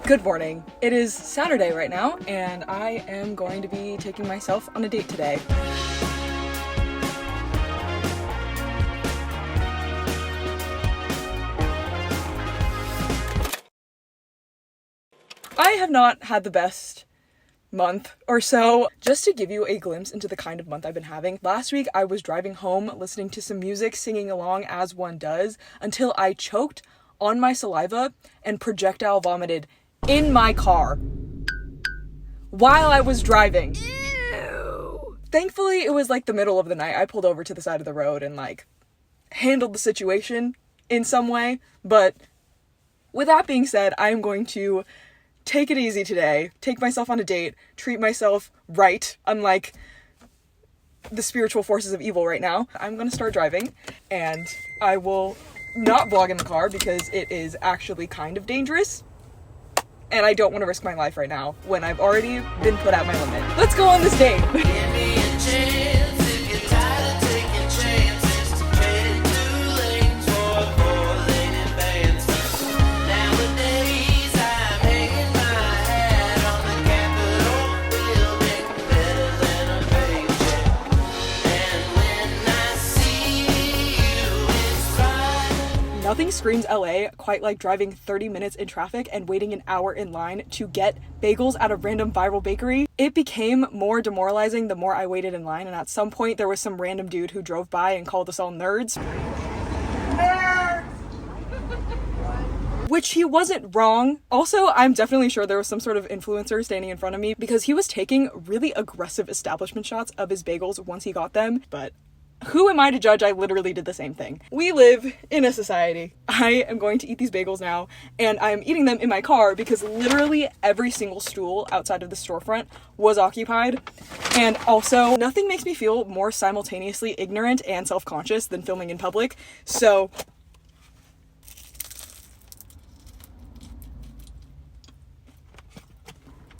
Good morning. It is Saturday right now, and I am going to be taking myself on a date today. I have not had the best month or so. Just to give you a glimpse into the kind of month I've been having, last week I was driving home listening to some music, singing along as one does, until I choked on my saliva and projectile vomited in my car while I was driving. Ew. Thankfully, it was like the middle of the night. I pulled over to the side of the road and handled the situation in some way. But with that being said, I am going to take it easy today, take myself on a date, treat myself right, unlike the spiritual forces of evil right now. I'm gonna start driving, and I will not vlog in the car because it is actually kind of dangerous. And I don't want to risk my life right now when I've already been put at my limit. Let's go on this date. Give me a chance if you're tired of taking chances. Traded 2 lanes for a 4-lane advance. Nowadays I'm hanging my hat on the Capitol building, better than a paycheck. And when I see you, it's fine. Nothing screams LA quite like driving 30 minutes in traffic and waiting an hour in line to get bagels at a random viral bakery. It became more demoralizing the more I waited in line, and at some point there was some random dude who drove by and called us all nerds. Nerds! Which he wasn't wrong. Also, I'm definitely sure there was some sort of influencer standing in front of me because he was taking really aggressive establishment shots of his bagels once he got them, but who am I to judge? I literally did the same thing. We live in a society. I am going to eat these bagels now, and I am eating them in my car because literally every single stool outside of the storefront was occupied. And also, nothing makes me feel more simultaneously ignorant and self-conscious than filming in public. So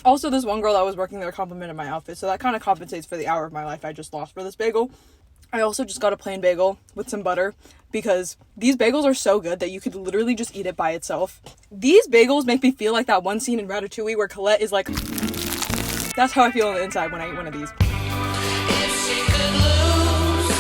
also, this one girl that was working there complimented my outfit, so that kind of compensates for the hour of my life I just lost for this bagel. I also just got a plain bagel with some butter because these bagels are so good that you could literally just eat it by itself. These bagels make me feel like that one scene in Ratatouille where Colette is like, that's how I feel on the inside when I eat one of these. If she could lose,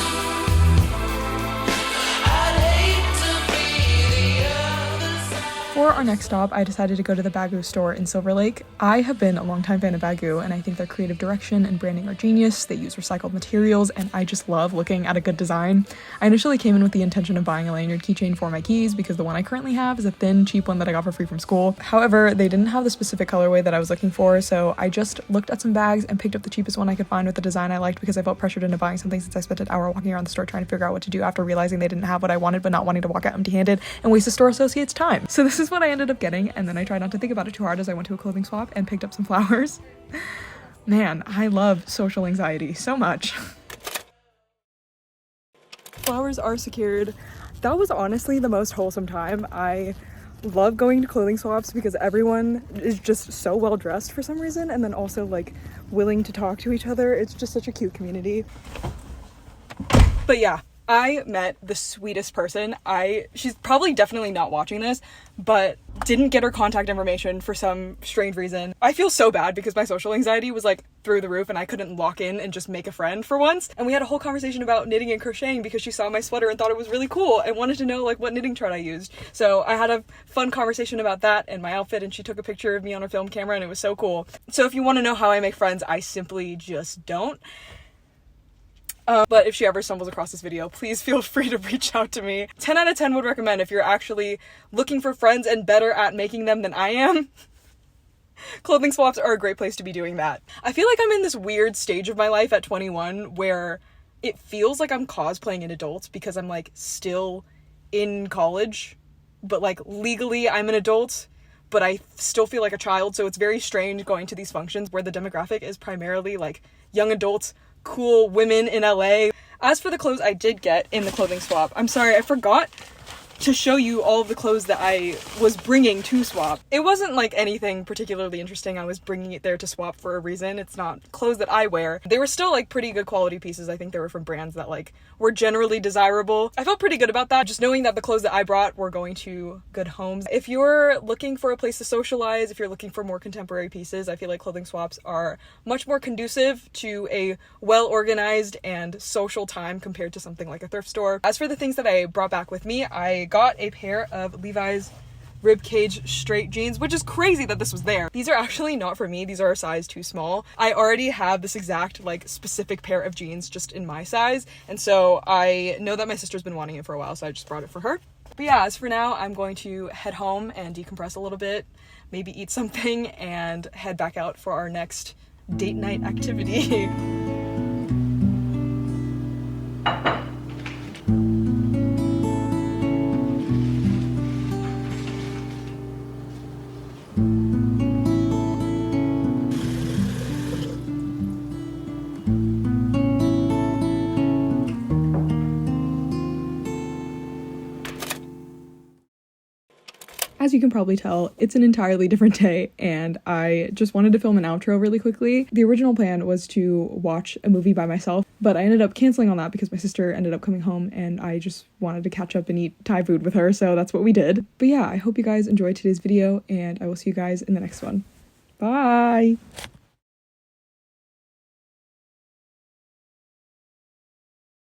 I'd hate to be the other side. For our next stop, I decided to go to the Baggu store in Silver Lake. I have been a longtime fan of Baggu, and I think their creative direction and branding are genius. They use recycled materials, and I just love looking at a good design. I initially came in with the intention of buying a lanyard keychain for my keys because the one I currently have is a thin, cheap one that I got for free from school. However, they didn't have the specific colorway that I was looking for, so I just looked at some bags and picked up the cheapest one I could find with the design I liked because I felt pressured into buying something since I spent an hour walking around the store trying to figure out what to do after realizing they didn't have what I wanted but not wanting to walk out empty-handed and waste the store associate's time. So this is what I ended up getting, and then I tried not to think about it too hard as I went to a clothing swap and picked up some flowers. Man, I love social anxiety so much. Flowers are secured. That was honestly the most wholesome time. I love going to clothing swaps because everyone is just so well dressed for some reason, and then also willing to talk to each other. It's just such a cute community. But yeah, I met the sweetest person. She's probably definitely not watching this, but didn't get her contact information for some strange reason. I feel so bad because my social anxiety was through the roof and I couldn't lock in and just make a friend for once. And we had a whole conversation about knitting and crocheting because she saw my sweater and thought it was really cool and wanted to know what knitting thread I used. So I had a fun conversation about that and my outfit, and she took a picture of me on her film camera and it was so cool. So if you want to know how I make friends, I simply just don't. But if she ever stumbles across this video, please feel free to reach out to me. 10 out of 10 would recommend if you're actually looking for friends and better at making them than I am. Clothing swaps are a great place to be doing that. I feel like I'm in this weird stage of my life at 21 where it feels like I'm cosplaying an adult because I'm still in college, but legally I'm an adult, but I still feel like a child. So it's very strange going to these functions where the demographic is primarily young adults, cool women in LA. As for the clothes I did get in the clothing swap, I'm sorry, I forgot to show you all of the clothes that I was bringing to swap. It wasn't like anything particularly interesting. I was bringing it there to swap for a reason. It's not clothes that I wear. They were still like pretty good quality pieces. I think they were from brands that like were generally desirable. I felt pretty good about that, just knowing that the clothes that I brought were going to good homes. If you're looking for a place to socialize, if you're looking for more contemporary pieces, I feel like clothing swaps are much more conducive to a well-organized and social time compared to something like a thrift store. As for the things that I brought back with me, I got a pair of Levi's ribcage straight jeans, which is crazy that this was there. These are actually not for me. These are a size too small. I already have this exact like specific pair of jeans just in my size, and so I know that my sister's been wanting it for a while, so I just brought it for her. But yeah, as for now, I'm going to head home and decompress a little bit, maybe eat something, and head back out for our next date night activity. As you can probably tell, it's an entirely different day, and I just wanted to film an outro really quickly. The original plan was to watch a movie by myself, but I ended up canceling on that because my sister ended up coming home and I just wanted to catch up and eat Thai food with her, so that's what we did. But yeah, I hope you guys enjoyed today's video, and I will see you guys in the next one. Bye!